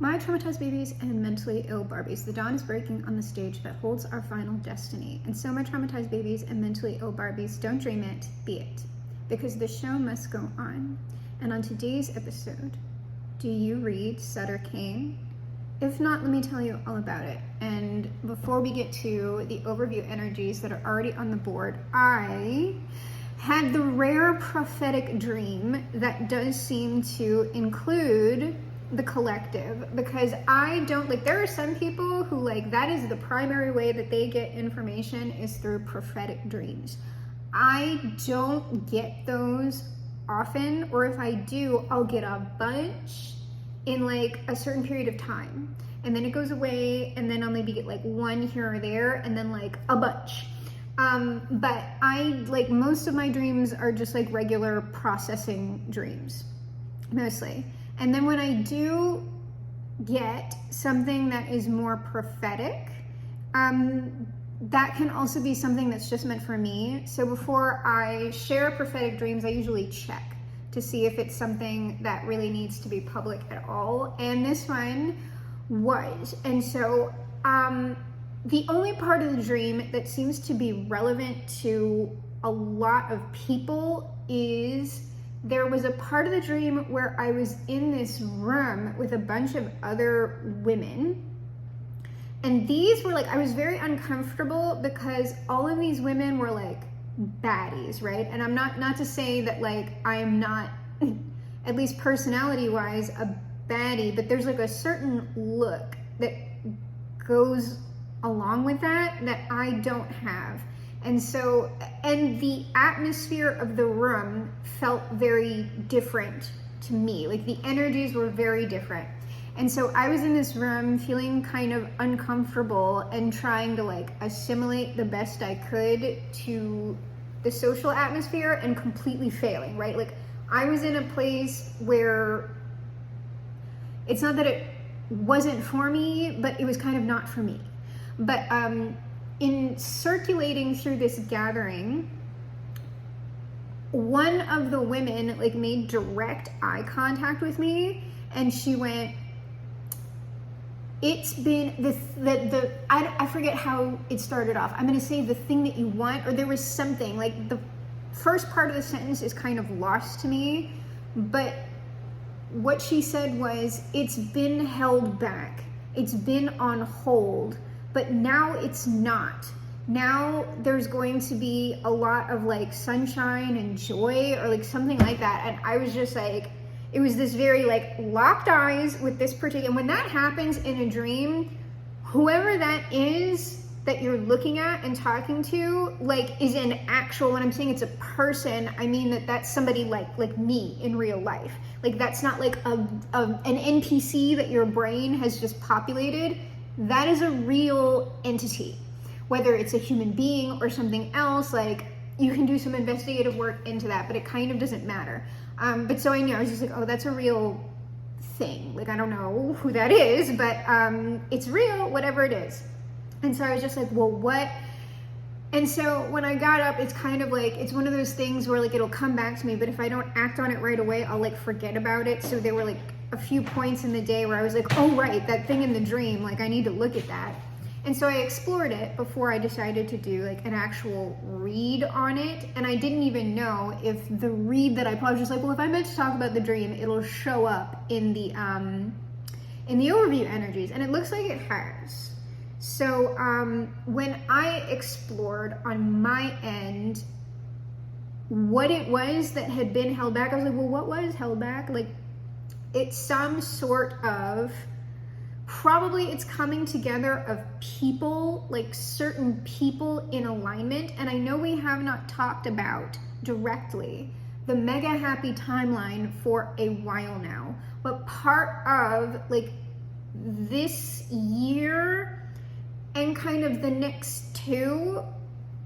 My traumatized babies and mentally ill Barbies, the dawn is breaking on the stage that holds our final destiny. And so my traumatized babies and mentally ill Barbies, don't dream it, be it. Because the show must go on. And on today's episode, do you read Sutter Kane? If not, let me tell you all about it. And before we get to the overview energies that are already on the board, I had the rare prophetic dream that does seem to include the collective, because I don't like, there are some people who like that is the primary way that they get information is through prophetic dreams. I don't get those often, or if I do, I'll get a bunch in like a certain period of time, and then it goes away, and then I'll maybe get like one here or there, and then like a bunch. But I like, most of my dreams are just like regular processing dreams, mostly. And then when I do get something that is more prophetic, that can also be something that's just meant for me. So before I share prophetic dreams, I usually check to see if it's something that really needs to be public at all. And this one was. And so the only part of the dream that seems to be relevant to a lot of people is there was a part of the dream where I was in this room with a bunch of other women. And these were like, I was very uncomfortable because all of these women were like baddies, right? And I'm not to say that like I am not, at least personality wise, a baddie, but there's like a certain look that goes along with that I don't have. And so, and the atmosphere of the room felt very different to me. Like the energies were very different. And so I was in this room feeling kind of uncomfortable and trying to like assimilate the best I could to the social atmosphere and completely failing, right? Like I was in a place where it's not that it wasn't for me, but it was kind of not for me. But in circulating through this gathering, one of the women like made direct eye contact with me, and she went, it's been I forget how it started off. I'm gonna say the thing that you want, or there was something, like the first part of the sentence is kind of lost to me, but what she said was, it's been held back, it's been on hold, but now it's not. Now there's going to be a lot of like sunshine and joy, or like something like that. And I was just like, it was this very like locked eyes with this particular, and when that happens in a dream, whoever that is that you're looking at and talking to like is an actual, when I'm saying it's a person, I mean that that's somebody like me in real life. Like that's not like an NPC that your brain has just populated. That is a real entity. Whether it's a human being or something else, like you can do some investigative work into that, but it kind of doesn't matter. But so I knew, I was just like, oh, that's a real thing. Like, I don't know who that is, but it's real, whatever it is. And so I was just like, well, what? And so when I got up, it's kind of like, it's one of those things where like it'll come back to me, but if I don't act on it right away, I'll like forget about it. So there were like a few points in the day where I was like, oh right, that thing in the dream, like I need to look at that. And so I explored it before I decided to do like an actual read on it. And I didn't even know if the read that I was just like, well, if I meant to talk about the dream, it'll show up in the overview energies. And it looks like it has. So when I explored on my end what it was that had been held back, I was like, well, what was held back? Like, it's some sort of, probably it's coming together of people, like certain people in alignment. And I know we have not talked about directly the mega happy timeline for a while now, but part of like this year and kind of the next two,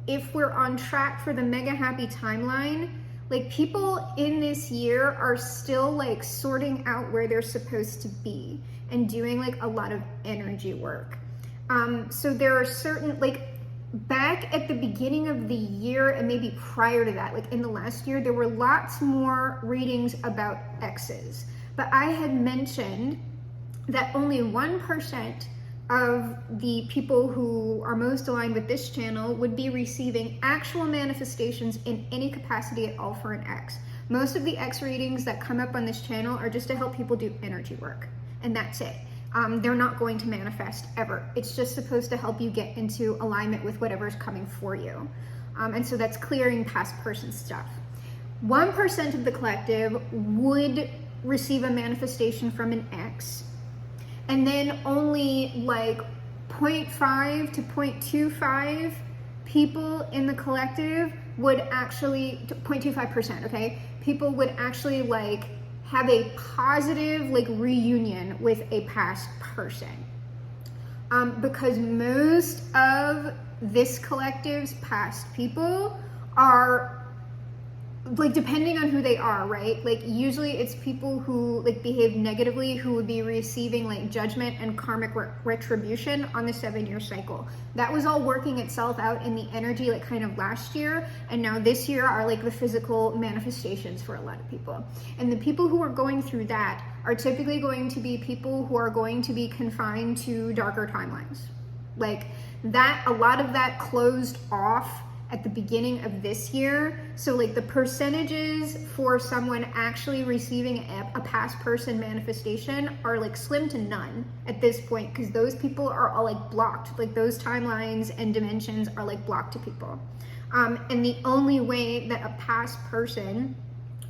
if we're on track for the mega happy timeline, like people in this year are still like sorting out where they're supposed to be and doing like a lot of energy work. So there are certain, like back at the beginning of the year and maybe prior to that, like in the last year, there were lots more readings about exes. But I had mentioned that only 1% of the people who are most aligned with this channel would be receiving actual manifestations in any capacity at all for an X. Most of the X readings that come up on this channel are just to help people do energy work, and that's it. They're not going to manifest ever. It's just supposed to help you get into alignment with whatever's coming for you. And so that's clearing past person stuff. 1% of the collective would receive a manifestation from an X, and then only like 0.5 to 0.25 people in the collective would actually, 0.25%, okay? People would actually like have a positive like reunion with a past person. Because most of this collective's past people are like, depending on who they are, right? Like usually it's people who like behave negatively who would be receiving like judgment and karmic retribution on the 7-year cycle. That was all working itself out in the energy like kind of last year, and now this year are like the physical manifestations for a lot of people. And the people who are going through that are typically going to be people who are going to be confined to darker timelines. Like that, a lot of that closed off at the beginning of this year. So like the percentages for someone actually receiving a past person manifestation are like slim to none at this point, because those people are all like blocked. Like those timelines and dimensions are like blocked to people. And the only way that a past person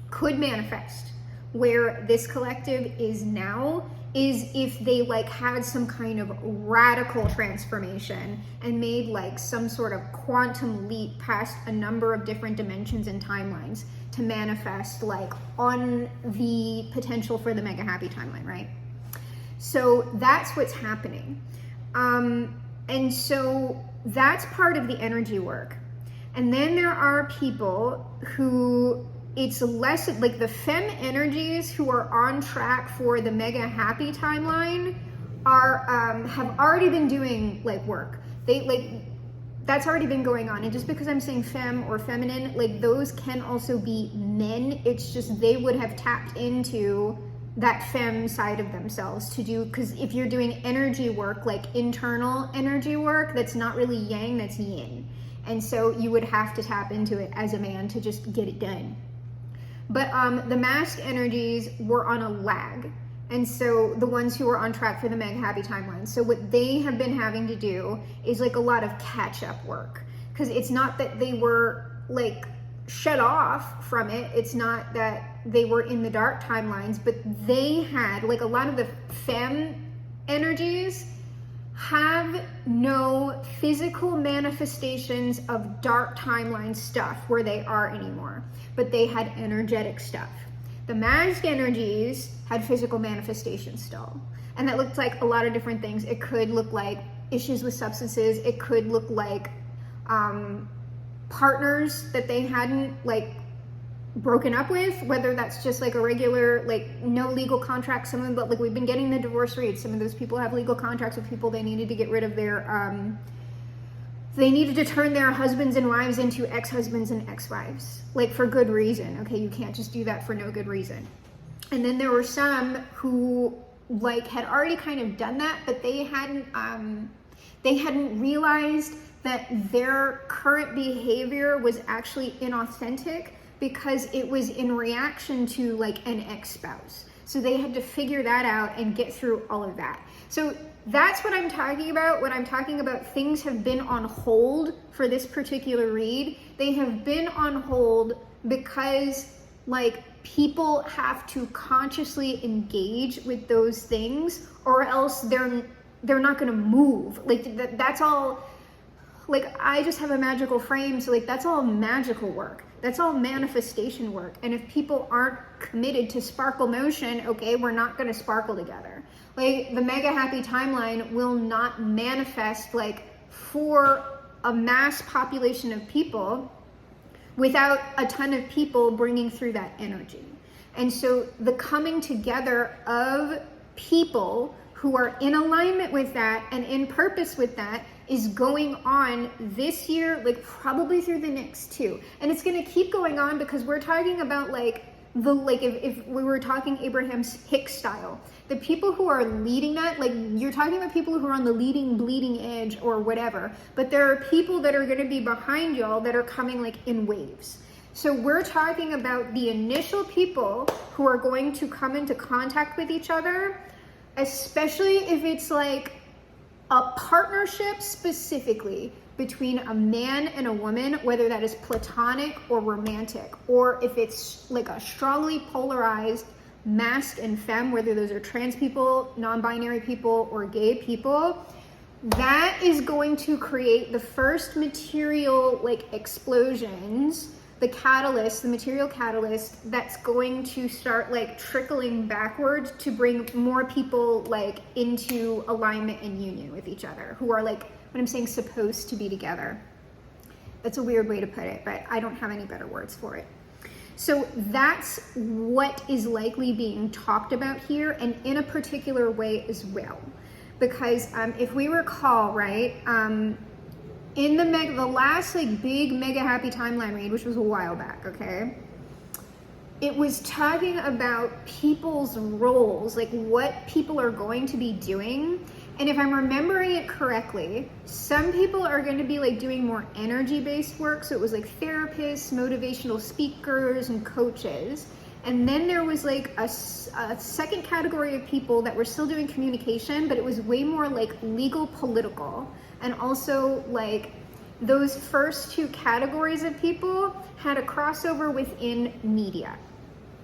could manifest where this collective is now is if they like had some kind of radical transformation and made like some sort of quantum leap past a number of different dimensions and timelines to manifest like on the potential for the mega happy timeline, right? So that's what's happening. And so that's part of the energy work. And then there are people who it's less like the femme energies who are on track for the mega happy timeline are have already been doing like work. They like that's already been going on. And just because I'm saying femme or feminine, like those can also be men. It's just they would have tapped into that femme side of themselves to do, because if you're doing energy work, like internal energy work, that's not really yang, that's yin. And so you would have to tap into it as a man to just get it done. But the masked energies were on a lag. And so the ones who are on track for the mega happy timeline. So what they have been having to do is like a lot of catch up work. Because it's not that they were like shut off from it. It's not that they were in the dark timelines, but they had like a lot of the femme energies have no physical manifestations of dark timeline stuff where they are anymore, but they had energetic stuff. The masked energies had physical manifestations still, and that looked like a lot of different things. It could look like issues with substances. It could look like partners that they hadn't like broken up with, whether that's just like a regular like no legal contract. Some of them, but like we've been getting the divorce rates. Some of those people have legal contracts with people. They needed to get rid of their they needed to turn their husbands and wives into ex-husbands and ex-wives, like for good reason. Okay, you can't just do that for no good reason. And then there were some who like had already kind of done that, but they hadn't realized that their current behavior was actually inauthentic, because it was in reaction to like an ex-spouse. So they had to figure that out and get through all of that. So that's what I'm talking about when I'm talking about things have been on hold for this particular read. They have been on hold because like people have to consciously engage with those things, or else they're not going to move. Like that's all. Like I just have a magical frame, so like that's all magical work. That's all manifestation work. And if people aren't committed to sparkle motion, okay, we're not going to sparkle together. Like the mega happy timeline will not manifest like for a mass population of people without a ton of people bringing through that energy. And so the coming together of people who are in alignment with that and in purpose with that is going on this year, like probably through the next 2. And it's going to keep going on because we're talking about like if we were talking Abraham Hicks style, the people who are leading that, like you're talking about people who are on the leading bleeding edge or whatever, but there are people that are going to be behind y'all that are coming like in waves. So we're talking about the initial people who are going to come into contact with each other, especially if it's like a partnership specifically between a man and a woman, whether that is platonic or romantic, or if it's like a strongly polarized masc and femme, whether those are trans people, non-binary people, or gay people, that is going to create the first material like explosions, the catalyst, the material catalyst that's going to start like trickling backwards to bring more people like into alignment and union with each other, who are like, what I'm saying, supposed to be together. That's a weird way to put it, but I don't have any better words for it. So that's what is likely being talked about here, and in a particular way as well. Because if we recall, right, in the last like big mega happy timeline read, which was a while back, okay, it was talking about people's roles, like what people are going to be doing. And if I'm remembering it correctly, some people are going to be like doing more energy-based work. So it was like therapists, motivational speakers, and coaches. And then there was like a second category of people that were still doing communication, but it was way more like legal, political. And also like those first two categories of people had a crossover within media,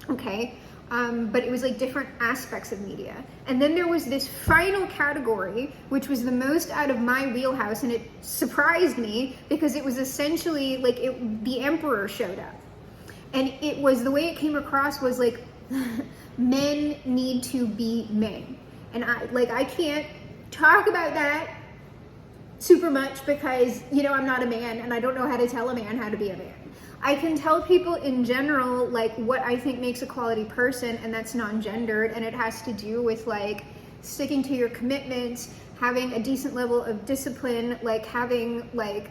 okay? But it was like different aspects of media. And then there was this final category, which was the most out of my wheelhouse, and it surprised me because it was essentially like the emperor showed up. And it was, the way it came across was like, men need to be men. And I can't talk about that super much because, you know, I'm not a man and I don't know how to tell a man how to be a man. I can tell people in general, like, what I think makes a quality person, and that's non-gendered, and it has to do with like sticking to your commitments, having a decent level of discipline, like having like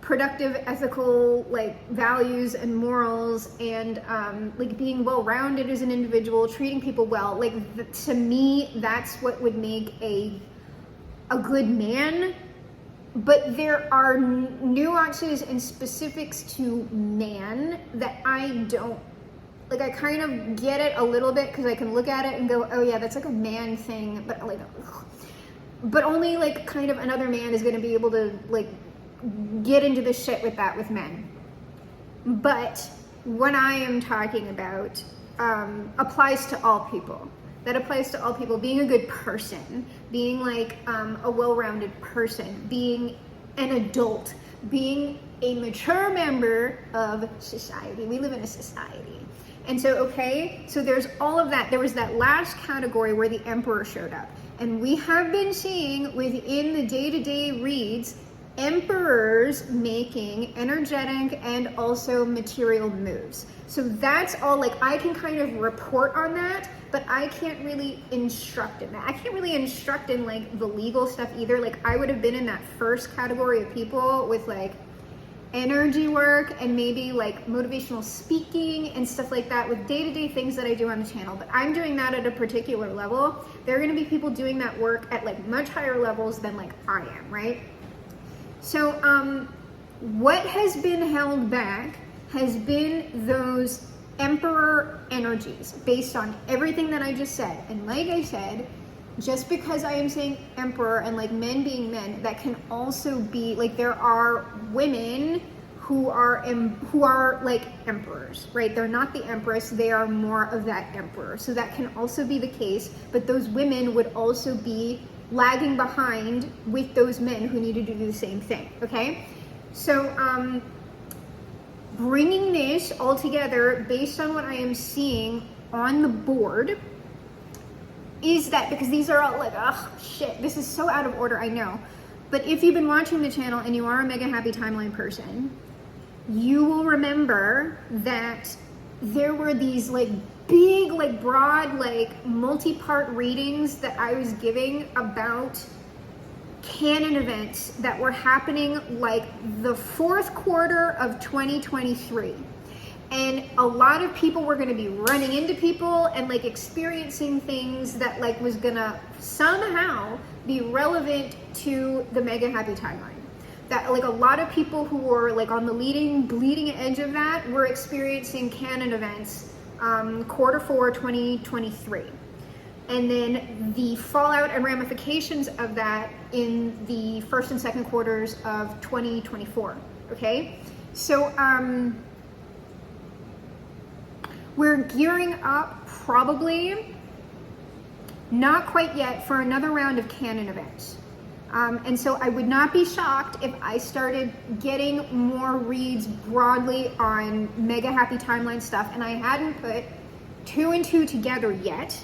productive ethical like values and morals, and like being well-rounded as an individual, treating people well. Like to me, that's what would make a good man. But there are nuances and specifics to man that I don't, like I kind of get it a little bit because I can look at it and go, oh yeah, that's like a man thing, but like, but only like kind of another man is going to be able to like get into the shit with that with men. But what I am talking about applies to all people. That applies to all people. Being a good person, being like a well-rounded person, being an adult, being a mature member of society. We live in a society. And so, okay, so there's all of that. There was that last category where the emperor showed up. And we have been seeing within the day-to-day reads, emperors making energetic and also material moves. So that's all, like I can kind of report on that, but I can't really instruct in that. I can't really instruct in like the legal stuff either. Like I would have been in that first category of people with like energy work and maybe like motivational speaking and stuff like that with day-to-day things that I do on the channel. But I'm doing that at a particular level. There are going to be people doing that work at like much higher levels than like I am, right? So what has been held back has been those emperor energies based on everything that I just said. And like I said, just because I am saying emperor and like men being men, that can also be like there are women who are like emperors, right? They're not the empress, they are more of that emperor. So that can also be the case, but those women would also be lagging behind with those men who need to do the same thing, okay? So bringing this all together based on what I am seeing on the board is that, because these are all like, oh shit, this is so out of order, I know. But if you've been watching the channel and you are a mega happy timeline person, you will remember that there were these like big, like broad, like multi-part readings that I was giving about canon events that were happening like the fourth quarter of 2023. And a lot of people were going to be running into people and like experiencing things that like was going to somehow be relevant to the Mega Happy Timeline. That like a lot of people who were like on the bleeding edge of that were experiencing canon events Q4 2023. And then the fallout and ramifications of that in the first and second quarters of 2024. Okay, so we're gearing up, probably not quite yet, for another round of canon events. And so I would not be shocked if I started getting more reads broadly on Mega Happy Timeline stuff, and I hadn't put 2 and 2 together yet,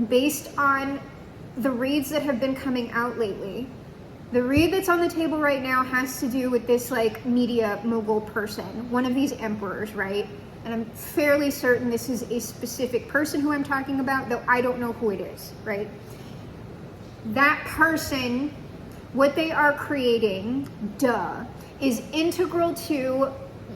based on the reads that have been coming out lately. The read that's on the table right now has to do with this like media mogul person, one of these emperors, right? And I'm fairly certain this is a specific person who I'm talking about, though I don't know who it is, right? That person, what they are creating, is integral to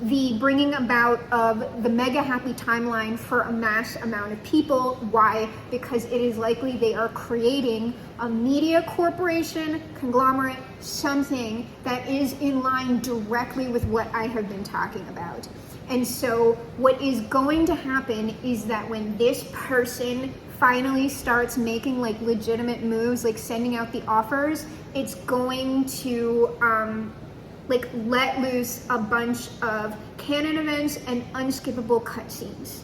the bringing about of the Mega Happy Timeline for a mass amount of people. Why? Because it is likely they are creating a media corporation, conglomerate, something that is in line directly with what I have been talking about. And so what is going to happen is that when this person finally starts making like legitimate moves, like sending out the offers, it's going to like let loose a bunch of canon events and unskippable cutscenes.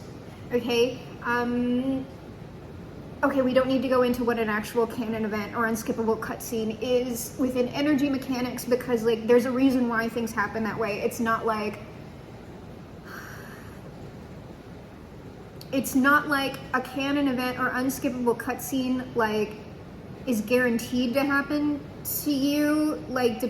Okay, okay, we don't need to go into what an actual canon event or unskippable cutscene is within energy mechanics, because like there's a reason why things happen that way. It's not like a canon event or unskippable cutscene like is guaranteed to happen to you, like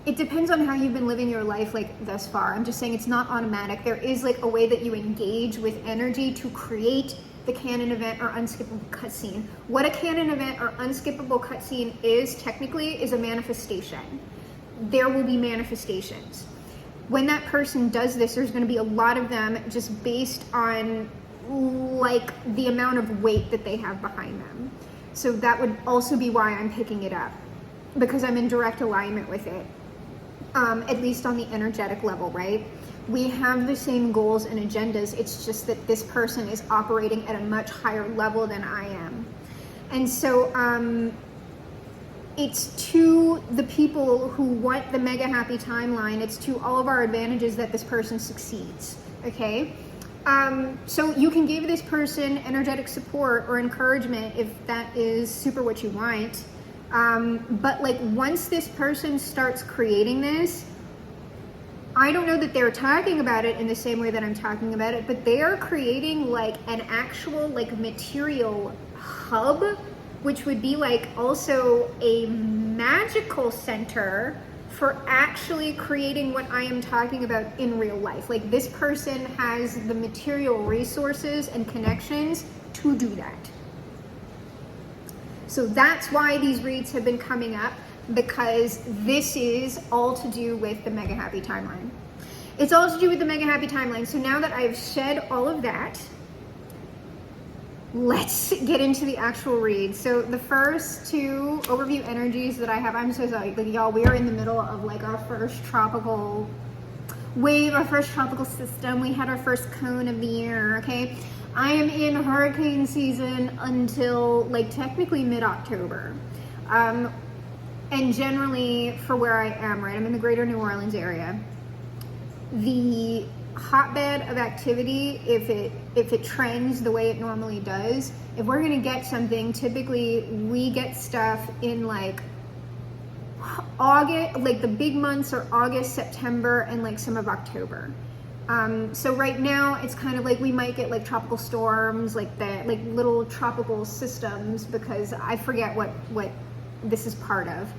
it depends on how you've been living your life like thus far. I'm just saying it's not automatic. There is like a way that you engage with energy to create the canon event or unskippable cutscene. What a canon event or unskippable cutscene is technically is a manifestation. There will be manifestations. When that person does this, there's going to be a lot of them just based on like the amount of weight that they have behind them. So that would also be why I'm picking it up, because I'm in direct alignment with it, at least on the energetic level, right? We have the same goals and agendas. It's just that this person is operating at a much higher level than I am. And so it's to the people who want the Mega Happy Timeline, it's to all of our advantages that this person succeeds, okay? So you can give this person energetic support or encouragement if that is super what you want. But like once this person starts creating this, I don't know that they're talking about it in the same way that I'm talking about it, but they are creating like an actual like material hub, which would be like also a magical center for actually creating what I am talking about in real life. Like this person has the material resources and connections to do that. So that's why these reads have been coming up, because this is all to do with the Mega Happy Timeline. It's all to do with the Mega Happy Timeline. So now that I've shed all of that, let's get into the actual read. So the first two overview energies that I have, I'm so sorry, like y'all, we are in the middle of like our first tropical wave, our first tropical system. We had our first cone of the year, okay? I am in hurricane season until like technically mid-October. And generally for where I am, right, I'm in the greater New Orleans area. The hotbed of activity, if it trends the way it normally does, if we're gonna get something, typically we get stuff in like August, like the big months are August, September, and like some of October. So right now it's kind of like we might get like tropical storms, like that, like little tropical systems, because I forget what this is part of.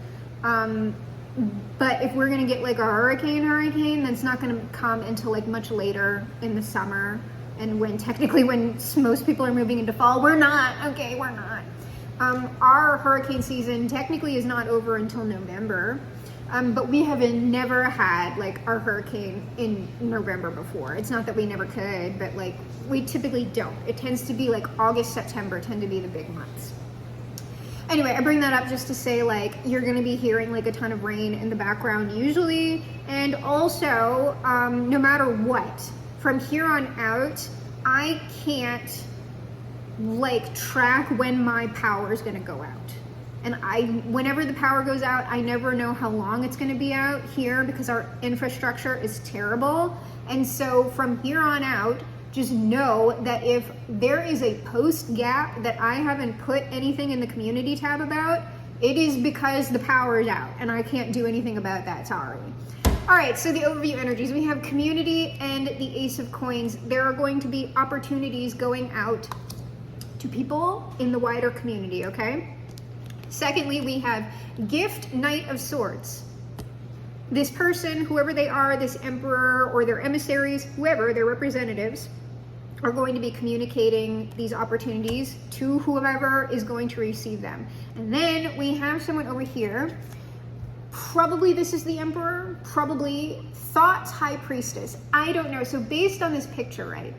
But if we're gonna get like a hurricane, that's not gonna come until like much later in the summer, and when most people are moving into fall. We're not, okay, we're not. Our hurricane season technically is not over until November. But we have never had like our hurricane in November before. It's not that we never could, but like we typically don't. It tends to be like August, September tend to be the big months. Anyway, I bring that up just to say like you're going to be hearing like a ton of rain in the background usually, and also no matter what, from here on out, I can't like track when my power is going to go out. And whenever the power goes out, I never know how long it's going to be out here because our infrastructure is terrible. And so from here on out, just know that if there is a post gap that I haven't put anything in the community tab about, it is because the power is out and I can't do anything about that, sorry. All right, so the overview energies, we have community and the Ace of Coins. There are going to be opportunities going out to people in the wider community, okay? Secondly, we have gift, Knight of Swords. This person, whoever they are, this emperor or their emissaries, whoever, their representatives, are going to be communicating these opportunities to whoever is going to receive them. And then we have someone over here. Probably this is the emperor, probably Thoughts High Priestess. I don't know. So based on this picture, right,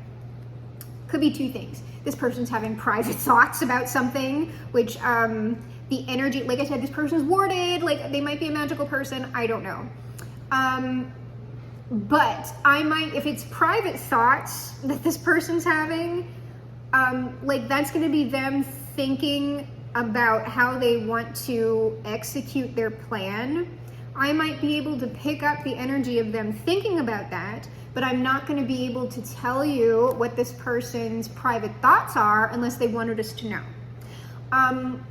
could be two things. This person's having private thoughts about something, which the energy, like I said, this person's warded, like they might be a magical person, I don't know. But I might, if it's private thoughts that this person's having, like that's gonna be them thinking about how they want to execute their plan. I might be able to pick up the energy of them thinking about that, but I'm not going to be able to tell you what this person's private thoughts are unless they wanted us to know.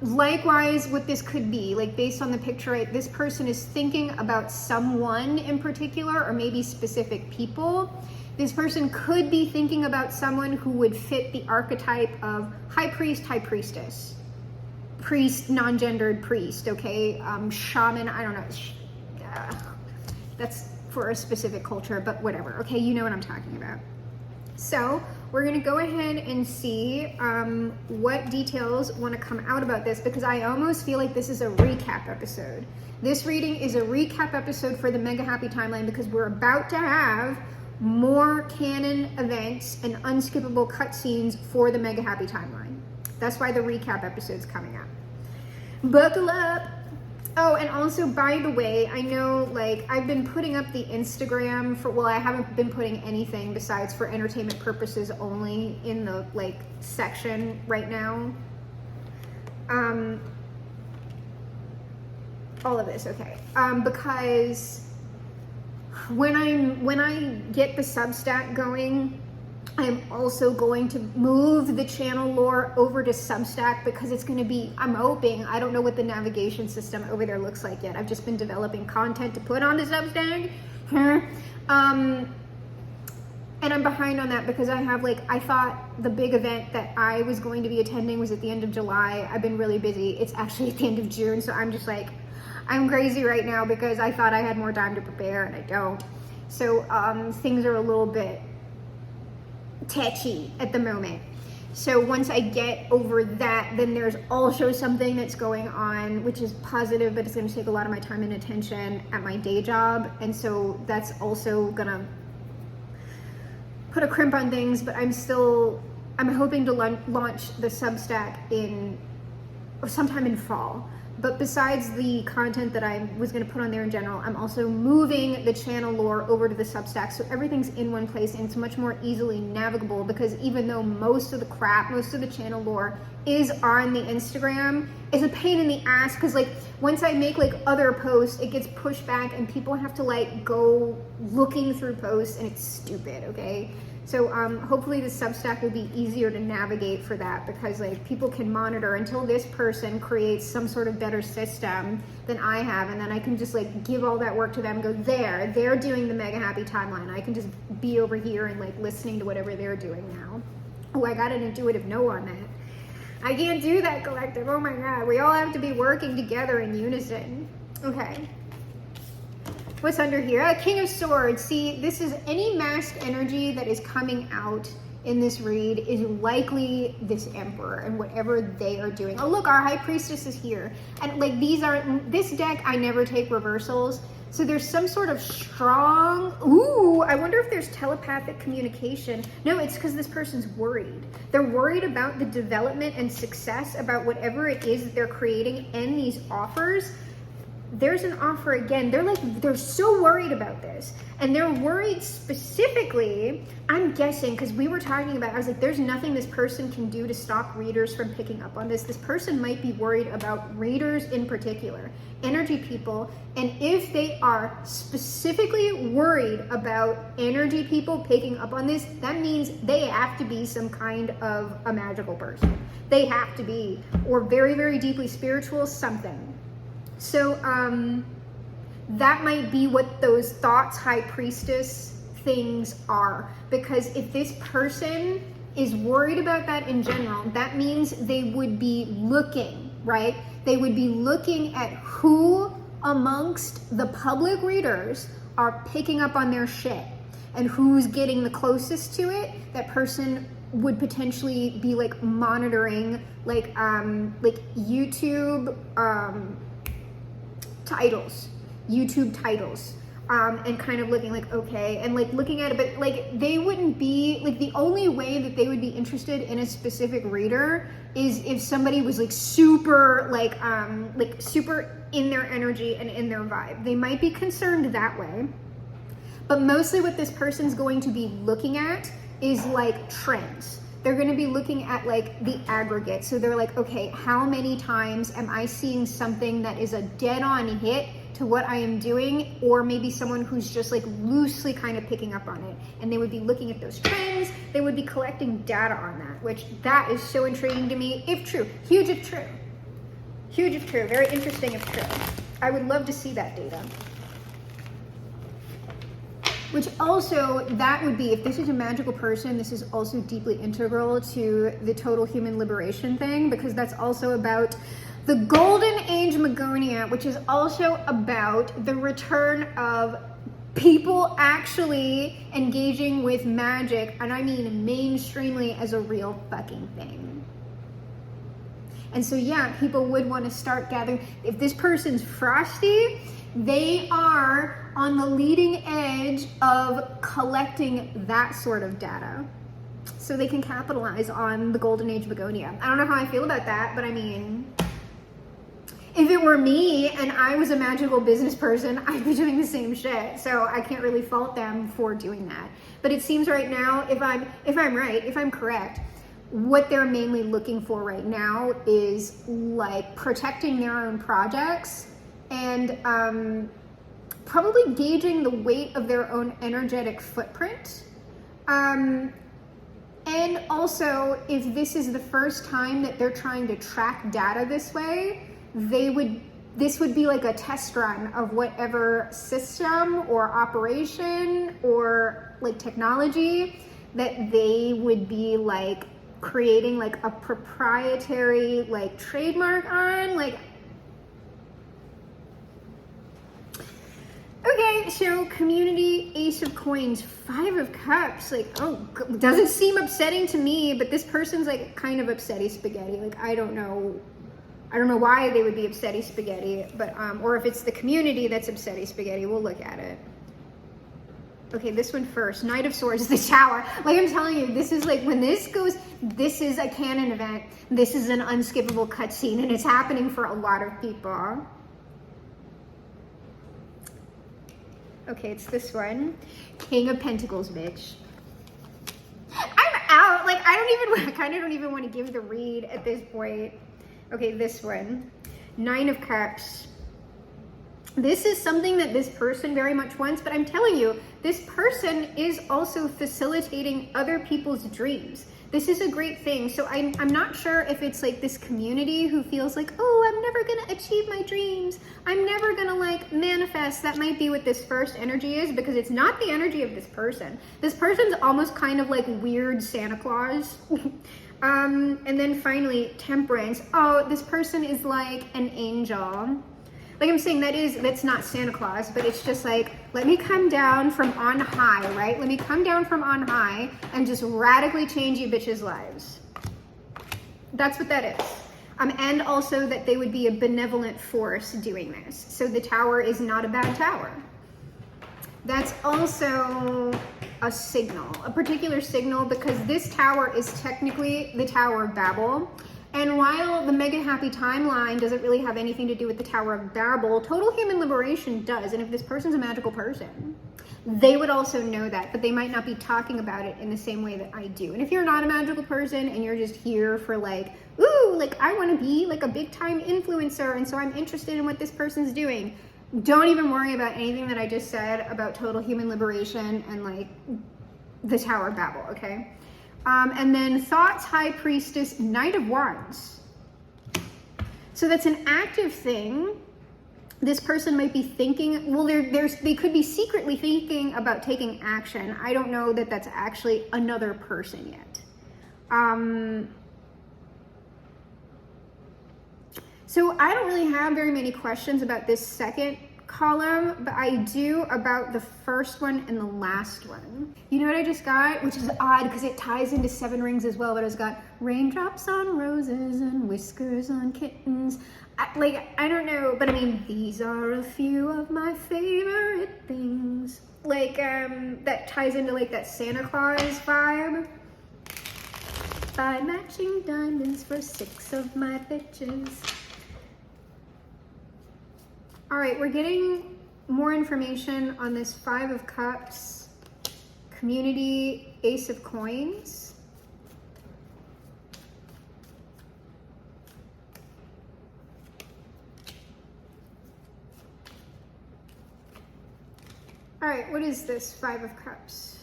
Likewise, what this could be, like based on the picture, right, this person is thinking about someone in particular, or maybe specific people. This person could be thinking about someone who would fit the archetype of high priest, high priestess. Priest, non-gendered priest, okay? Shaman, I don't know. That's for a specific culture, but whatever, okay? You know what I'm talking about. So we're gonna go ahead and see what details wanna come out about this, because I almost feel like this is a recap episode. This reading is a recap episode for the Mega Happy Timeline because we're about to have more canon events and unskippable cutscenes for the Mega Happy Timeline. That's why the recap episode's coming up. Buckle up. Oh, and also, by the way, I know, like, I've been putting up the Instagram for, well, I haven't been putting anything besides for entertainment purposes only in the, like, section right now. All of this, okay. Because when I get the Substack going, I'm also going to move the channel lore over to Substack because it's going to be, I'm hoping, I don't know what the navigation system over there looks like yet. I've just been developing content to put on the Substack. And I'm behind on that because I have I thought the big event that I was going to be attending was at the end of July. I've been really busy. It's actually at the end of June. So I'm just like, I'm crazy right now because I thought I had more time to prepare and I don't. So things are a little bit touchy at the moment. So once I get over that, then there's also something that's going on which is positive, but it's going to take a lot of my time and attention at my day job, and so that's also gonna put a crimp on things. But I'm hoping to launch the Substack sometime in fall. But besides the content that I was going to put on there in general, I'm also moving the channel lore over to the Substack, so everything's in one place and it's much more easily navigable, because even though most of the channel lore is on the Instagram, it's a pain in the ass because once I make other posts, it gets pushed back and people have to go looking through posts and it's stupid, okay? So hopefully the Substack will be easier to navigate for that, because people can monitor until this person creates some sort of better system than I have, and then I can just give all that work to them, go they're doing the Mega Happy Timeline. I can just be over here and listening to whatever they're doing now. Oh, I got an intuitive no on that. I can't do that, collective. Oh my God, we all have to be working together in unison. Okay. What's under here? King of Swords. See, this is any masked energy that is coming out in this read is likely this Emperor and whatever they are doing. Oh look, our High Priestess is here. And like this deck, I never take reversals. So there's some sort of strong, ooh, I wonder if there's telepathic communication. No, it's because this person's worried. They're worried about the development and success about whatever it is that they're creating and these offers. There's an offer again. They're so worried about this. And they're worried specifically, I'm guessing, because we were talking about, I was like, there's nothing this person can do to stop readers from picking up on this. This person might be worried about readers in particular, energy people. And if they are specifically worried about energy people picking up on this, that means they have to be some kind of a magical person. They have to be, or very, very deeply spiritual, something. So that might be what those thoughts, High Priestess things are. Because if this person is worried about that in general, that means they would be looking, right? They would be looking at who amongst the public readers are picking up on their shit and who's getting the closest to it. That person would potentially be like monitoring like YouTube YouTube titles, and kind of looking like, okay, and like looking at it, but like they wouldn't be like, the only way that they would be interested in a specific reader is if somebody was like super like super in their energy and in their vibe. They might be concerned that way, but mostly what this person's going to be looking at is like trends. They're going to be looking at like the aggregate. So they're like, okay, how many times am I seeing something that is a dead on hit to what I am doing, or maybe someone who's just like loosely kind of picking up on it? And they would be looking at those trends. They would be collecting data on that, which that is so intriguing to me, if true. Huge if true. Huge if true. Very interesting if true. I would love to see that data. Which also, that would be, if this is a magical person, this is also deeply integral to the total human liberation thing, because that's also about the Golden Age Magonia, which is also about the return of people actually engaging with magic, and I mean mainstreamly, as a real fucking thing. And so yeah, people would want to start gathering. If this person's frosty, they are on the leading edge of collecting that sort of data so they can capitalize on the Golden Age Begonia. I don't know how I feel about that, but I mean, if it were me and I was a magical business person, I'd be doing the same shit. So I can't really fault them for doing that. But it seems right now, if I'm correct, what they're mainly looking for right now is like protecting their own projects and probably gauging the weight of their own energetic footprint. And also, if this is the first time that they're trying to track data this way, this would be like a test run of whatever system or operation or like technology that they would be like creating like a proprietary like trademark on, like. Okay, so community, Ace of Coins, 5 of Cups, like, oh, doesn't seem upsetting to me, but this person's like kind of upsetty spaghetti. Like, I don't know why they would be upsetty spaghetti, but, or if it's the community that's upsetty spaghetti, we'll look at it. Okay, this one first, Knight of Swords, the Tower. Like I'm telling you, this is like, when this goes, this is a canon event. This is an unskippable cutscene, and it's happening for a lot of people. Okay, it's this one. King of Pentacles, bitch. I'm out. Like, I kind of don't even want to give the read at this point. Okay, this one. 9 of Cups. This is something that this person very much wants, but I'm telling you, this person is also facilitating other people's dreams. This is a great thing. So I'm not sure if it's like this community who feels like, oh, I'm never gonna achieve my dreams. I'm never gonna like manifest. That might be what this first energy is, because it's not the energy of this person. This person's almost kind of like weird Santa Claus. And then finally, Temperance. Oh, this person is like an angel. Like I'm saying, that's not Santa Claus, but it's just like, let me come down from on high, right? Let me come down from on high and just radically change you bitches' lives. That's what that is. And also that they would be a benevolent force doing this. So the tower is not a bad tower. That's also a signal, a particular signal, because this tower is technically the Tower of Babel. And while the Mega Happy timeline doesn't really have anything to do with the Tower of Babel, Total Human Liberation does. And if this person's a magical person, they would also know that, but they might not be talking about it in the same way that I do. And if you're not a magical person and you're just here for like, ooh, like I want to be like a big time influencer, and so I'm interested in what this person's doing, don't even worry about anything that I just said about Total Human Liberation and like the Tower of Babel, okay? And then Thoughts, High Priestess, Knight of Wands. So that's an active thing. This person might be thinking, well, they could be secretly thinking about taking action. I don't know that that's actually another person yet. So I don't really have very many questions about this second column, but I do about the first one and the last one. You know what I just got? Which is odd because it ties into Seven Rings as well, but I just got raindrops on roses and whiskers on kittens. I don't know, but I mean, these are a few of my favorite things. Like, that ties into like that Santa Claus vibe. Buy matching diamonds for 6 of my bitches. All right, we're getting more information on this 5 of Cups, community, Ace of Coins. All right, what is this 5 of Cups?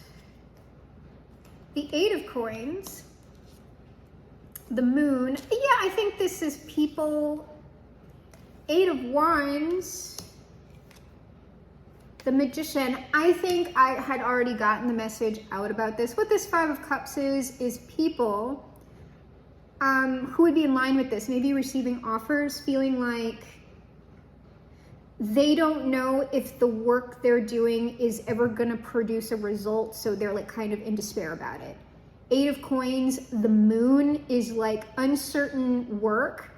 The 8 of Coins, the Moon. Yeah, I think this is people. 8 of Wands, the Magician. I think I had already gotten the message out about this. What this 5 of Cups is people who would be in line with this, maybe receiving offers, feeling like they don't know if the work they're doing is ever going to produce a result, so they're like kind of in despair about it. 8 of Coins, the Moon, is like uncertain work.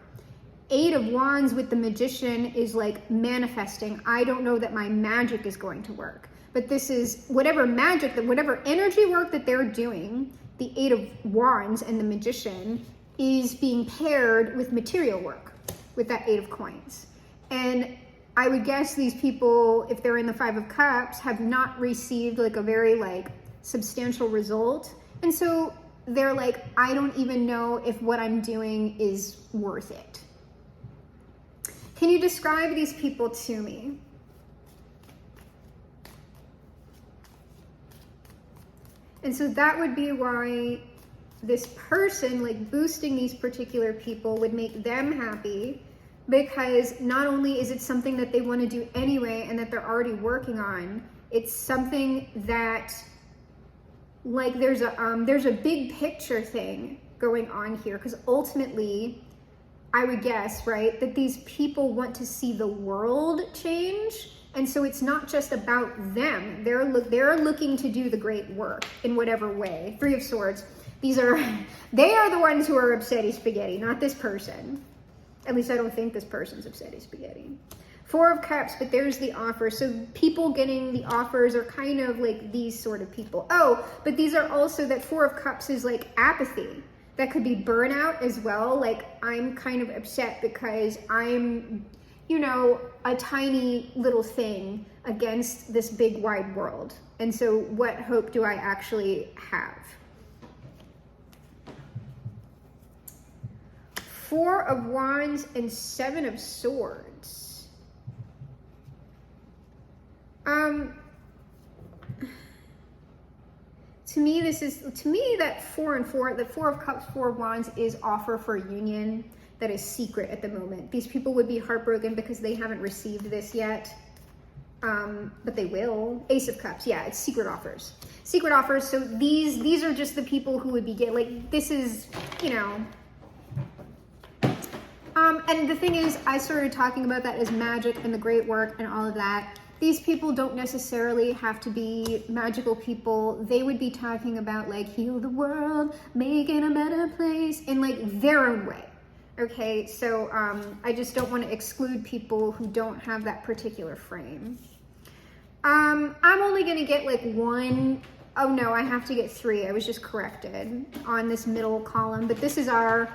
8 of Wands with the Magician is like manifesting. I don't know that my magic is going to work. But this is whatever magic, whatever energy work that they're doing, the 8 of Wands and the Magician is being paired with material work, with that 8 of Coins. And I would guess these people, if they're in the 5 of Cups, have not received like a very like substantial result. And so they're like, I don't even know if what I'm doing is worth it. Can you describe these people to me? And so that would be why this person, like boosting these particular people, would make them happy, because not only is it something that they want to do anyway and that they're already working on, it's something that like there's a big picture thing going on here, because ultimately I would guess, right, that these people want to see the world change. And so it's not just about them. They're looking to do the great work in whatever way. 3 of Swords. They are the ones who are upsetty spaghetti, not this person. At least I don't think this person's upsetty spaghetti. 4 of Cups, but there's the offer. So people getting the offers are kind of like these sort of people. Oh, but these are also, that 4 of Cups is like apathy. That could be burnout as well. Like, I'm kind of upset because I'm, you know, a tiny little thing against this big wide world. And so what hope do I actually have? 4 of Wands and 7 of Swords. To me, that 4 and 4, the 4 of Cups, 4 of Wands is offer for union that is secret at the moment. These people would be heartbroken because they haven't received this yet, but they will. Ace of Cups, yeah, it's secret offers. Secret offers, so these are just the people who would be like, this is, you know, And the thing is, I started talking about that as magic and the great work and all of that. These people don't necessarily have to be magical people. They would be talking about like heal the world, making a better place in like their own way. Okay, so I just don't want to exclude people who don't have that particular frame. I'm only going to get like one. Oh no, I have to get 3. I was just corrected on this middle column, but this is our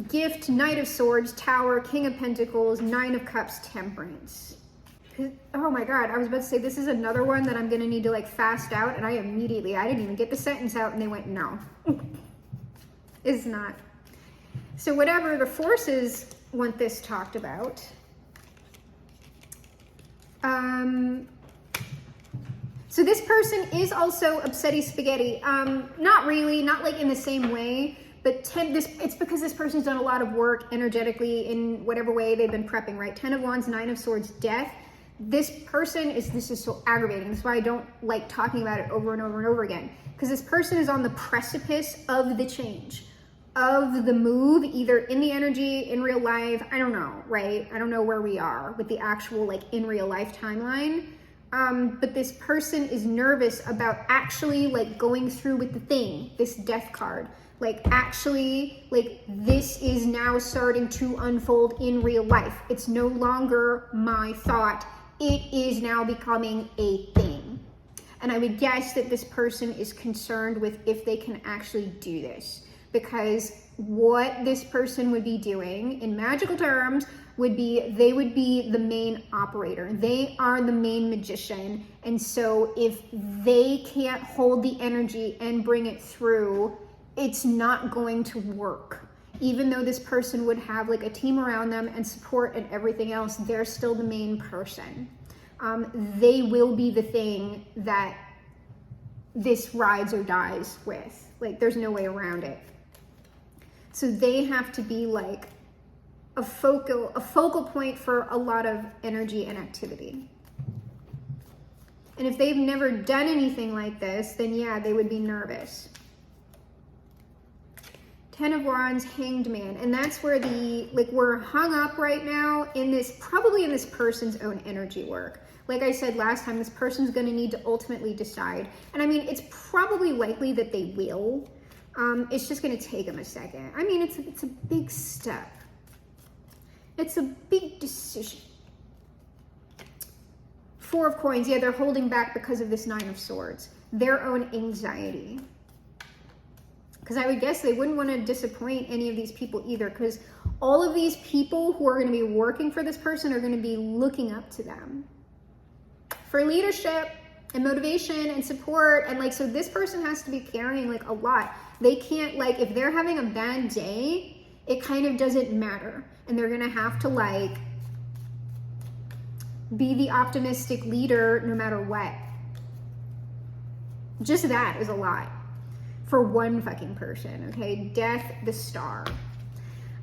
gift, Knight of Swords, Tower, King of Pentacles, 9 of Cups, Temperance. Oh my God, I was about to say this is another one that I'm gonna need to like fast out, and I didn't even get the sentence out and they went, no. It's not. So whatever the forces want this talked about. So this person is also upsetty spaghetti. Not really, not like in the same way, but it's because this person's done a lot of work energetically in whatever way they've been prepping, right? 10 of Wands, 9 of Swords, Death. This is so aggravating. That's why I don't like talking about it over and over and over again. Because this person is on the precipice of the change, of the move, either in the energy, in real life, I don't know, right? I don't know where we are with the actual like in real life timeline. But this person is nervous about actually like going through with the thing, this Death card. Like actually, like this is now starting to unfold in real life. It's no longer my thought. It is now becoming a thing. And I would guess that this person is concerned with if they can actually do this. Because what this person would be doing in magical terms would be, they would be the main operator. They are the main magician. And so if they can't hold the energy and bring it through, it's not going to work. Even though this person would have like a team around them and support and everything else, they're still the main person. They will be the thing that this rides or dies with. Like there's no way around it. So they have to be like a focal point for a lot of energy and activity. And if they've never done anything like this, then yeah, they would be nervous. 10 of Wands, Hanged Man. And that's where we're hung up right now in this, probably in this person's own energy work. Like I said last time, this person's going to need to ultimately decide. And I mean, it's probably likely that they will. It's just going to take them a second. I mean, it's a big step. It's a big decision. 4 of Coins. Yeah, they're holding back because of this 9 of Swords. Their own anxiety. Because I would guess they wouldn't want to disappoint any of these people either, because all of these people who are going to be working for this person are going to be looking up to them for leadership and motivation and support. And like, so this person has to be carrying like a lot. They can't, like, if they're having a bad day, it kind of doesn't matter. And they're going to have to like be the optimistic leader no matter what. Just that is a lot for one fucking person, okay? Death, the Star.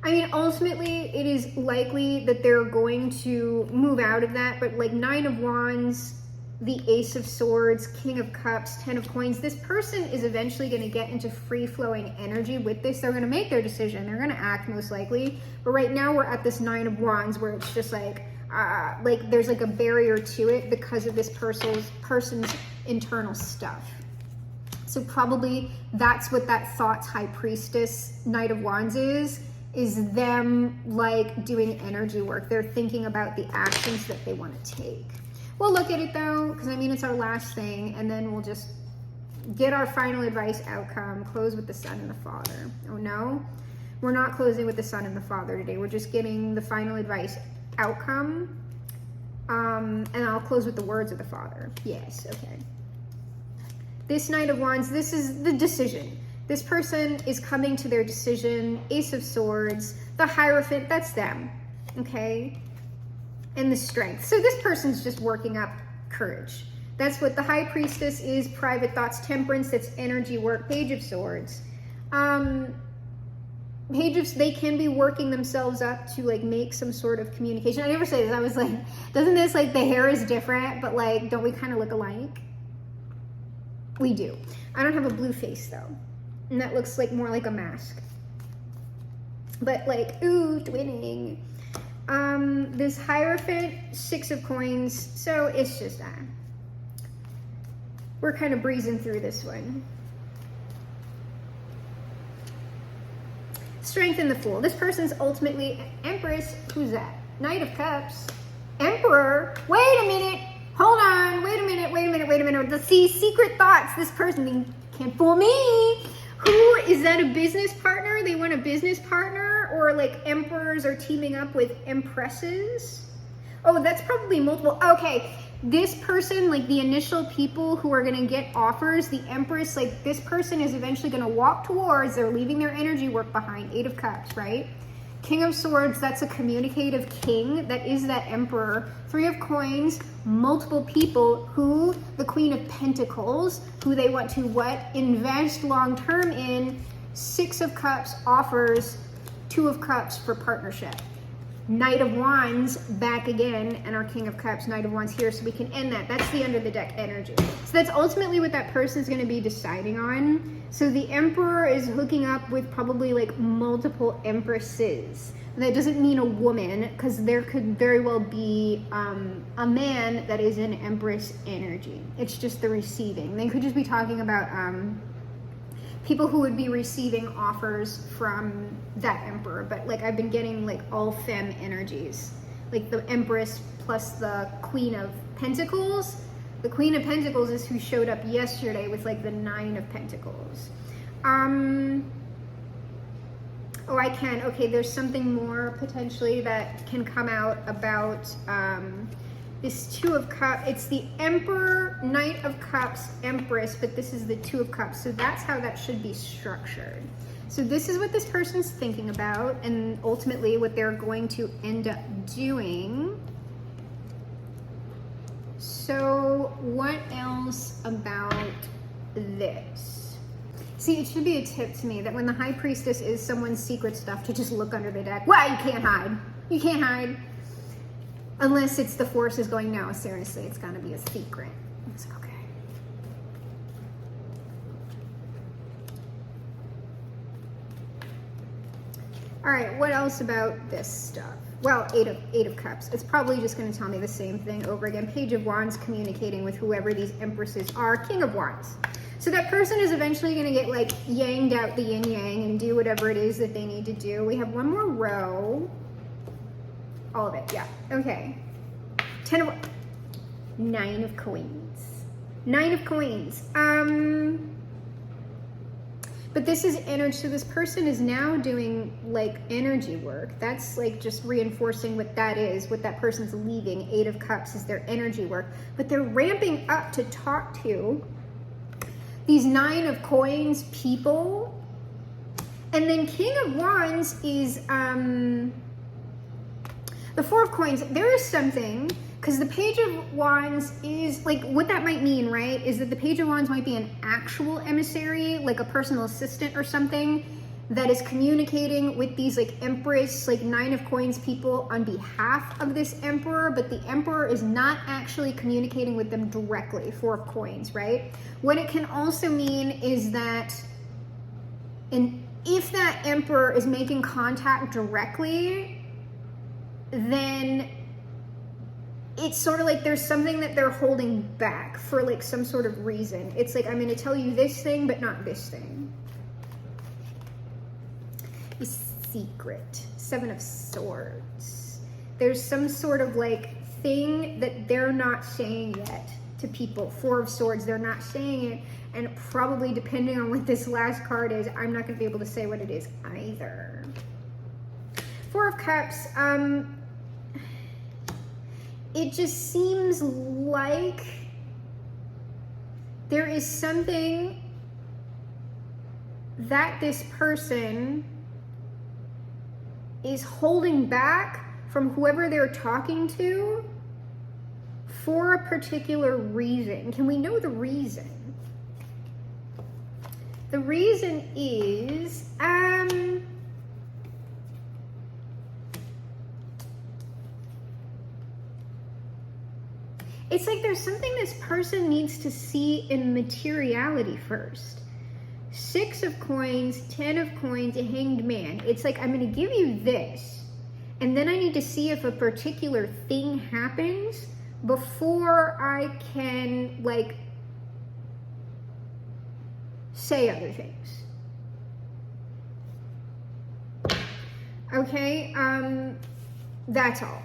I mean, ultimately, it is likely that they're going to move out of that, but like 9 of Wands, the Ace of Swords, King of Cups, 10 of Coins, this person is eventually going to get into free-flowing energy with this. They're going to make their decision. They're going to act most likely. But right now we're at this 9 of Wands where it's just like there's like a barrier to it because of this person's internal stuff. So probably that's what that Thoughts High Priestess Knight of Wands is them like doing energy work. They're thinking about the actions that they want to take. We'll look at it though, because I mean, it's our last thing, and then we'll just get our final advice outcome, close with the Sun and the Father. Oh no, we're not closing with the Sun and the Father today. We're just getting the final advice outcome. And I'll close with the words of the Father. Yes, okay. This Knight of Wands, this is the decision. This person is coming to their decision. Ace of Swords, the Hierophant, that's them, okay? And the Strength. So this person's just working up courage. That's what the High Priestess is, private thoughts, Temperance, that's energy work, Page of Swords. They can be working themselves up to like make some sort of communication. I never say this, I was like, doesn't this like the hair is different, but like, don't we kind of look alike? We do. I don't have a blue face though. And that looks like more like a mask. But like, ooh, twinning. This Hierophant, 6 of coins. So it's just that. We're kind of breezing through this one. Strength and the Fool. This person's ultimately Empress. Who's that? Knight of Cups. Emperor. Wait a minute. Hold on. Wait a minute. Let's see. Secret thoughts. This person can't fool me. Who is that? A business partner? They want a business partner? Or like emperors are teaming up with empresses? Oh, that's probably multiple. Okay. This person, like the initial people who are going to get offers, the Empress, like this person is eventually going to walk towards, they're leaving their energy work behind. 8 of Cups, right? King of Swords, that's a communicative king. That is that Emperor. 3 of Coins, multiple people who, the Queen of Pentacles, who they want to what? Invest long term in. 6 of Cups offers 2 of Cups for partnership. Knight of Wands back again, and our King of Cups, Knight of Wands here, so we can end that. That's the under the deck energy. So that's ultimately what that person is going to be deciding on. So the Emperor is hooking up with probably like multiple Empresses. That doesn't mean a woman, because there could very well be a man that is in Empress energy. It's just the receiving. They could just be talking about people who would be receiving offers from that Emperor, but like I've been getting like all femme energies, like the Empress plus the Queen of Pentacles. The Queen of Pentacles is who showed up yesterday with like the 9 of Pentacles. Oh, I can. Okay, there's something more potentially that can come out about this 2 of Cups. It's the Emperor, Knight of Cups, Empress, but this is the 2 of Cups. So that's how that should be structured. So this is what this person's thinking about, and ultimately what they're going to end up doing. So what else about this? See, it should be a tip to me that when the High Priestess is someone's secret stuff, to just look under the deck. Well, you can't hide. You can't hide. Unless it's the forces going, no, seriously, it's gotta be a secret. It's okay. All right, what else about this stuff? Well, 8 of Cups. It's probably just gonna tell me the same thing over again. Page of Wands communicating with whoever these Empresses are. King of Wands. So that person is eventually gonna get like yanged out the yin yang and do whatever it is that they need to do. We have one more row. All of it, yeah. Okay. 9 of Coins. 9 of Coins. But this is energy. So this person is now doing like energy work. That's like just reinforcing what that is, what that person's leaving. 8 of Cups is their energy work. But they're ramping up to talk to these 9 of Coins people. And then King of Wands is the 4 of Coins. There is something, because the Page of Wands is like, what that might mean, right, is that the Page of Wands might be an actual emissary, like a personal assistant or something, that is communicating with these like Empress, like 9 of Coins people on behalf of this Emperor, but the Emperor is not actually communicating with them directly. 4 of Coins, right? What it can also mean is that, and if that Emperor is making contact directly, then it's sort of like there's something that they're holding back for like some sort of reason. It's like, I'm going to tell you this thing, but not this thing. A secret. 7 of Swords. There's some sort of like thing that they're not saying yet to people. 4 of Swords, they're not saying it. And probably depending on what this last card is, I'm not going to be able to say what it is either. 4 of Cups, it just seems like there is something that this person is holding back from whoever they're talking to for a particular reason. Can we know the reason? The reason is, it's like there's something this person needs to see in materiality first. 6 of coins, 10 of coins, a hanged man. It's like, I'm going to give you this, and then I need to see if a particular thing happens before I can, like, say other things. Okay, that's all.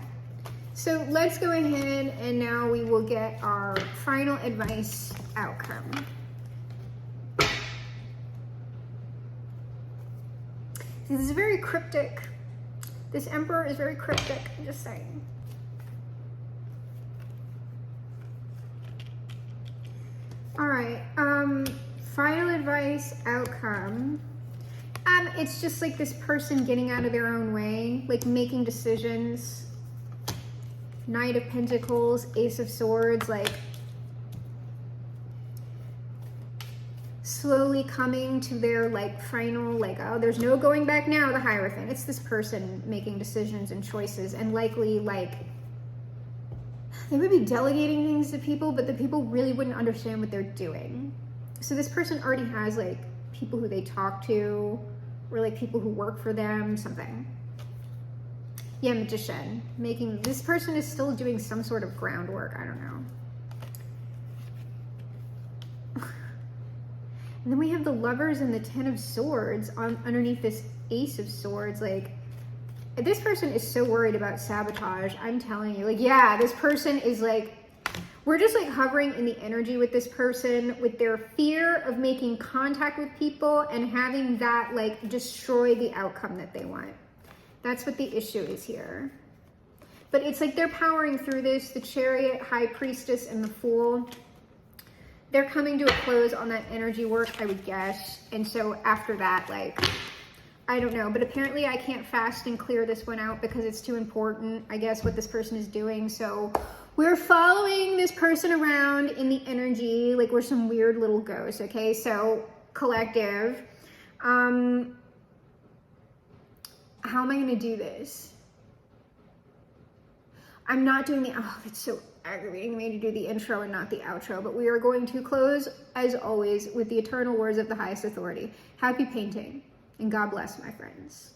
So let's go ahead and now we will get our final advice outcome. This is very cryptic. This Emperor is very cryptic, I'm just saying. All right, final advice outcome. It's just like this person getting out of their own way, like making decisions. Knight of Pentacles, Ace of Swords, like slowly coming to their like final, like, oh, there's no going back now, the Hierophant. It's this person making decisions and choices, and likely like they would be delegating things to people, but the people really wouldn't understand what they're doing. So this person already has like people who they talk to, or like people who work for them, something. Yeah, Magician. This person is still doing some sort of groundwork, I don't know. And then we have the Lovers and the 10 of Swords underneath this Ace of Swords. Like, this person is so worried about sabotage, I'm telling you. Like, yeah, this person is like, we're just like hovering in the energy with this person, with their fear of making contact with people and having that like destroy the outcome that they want. That's what the issue is here. But it's like they're powering through this. The Chariot, High Priestess, and the Fool. They're coming to a close on that energy work, I would guess. And so after that, like, I don't know. But apparently I can't fast and clear this one out because it's too important, I guess, what this person is doing. So we're following this person around in the energy like we're some weird little ghosts, okay? So, collective. How am I going to do this? I'm not doing the, oh, it's so aggravating me to do the intro and not the outro, but we are going to close, as always, with the eternal words of the highest authority. Happy painting, and God bless, my friends.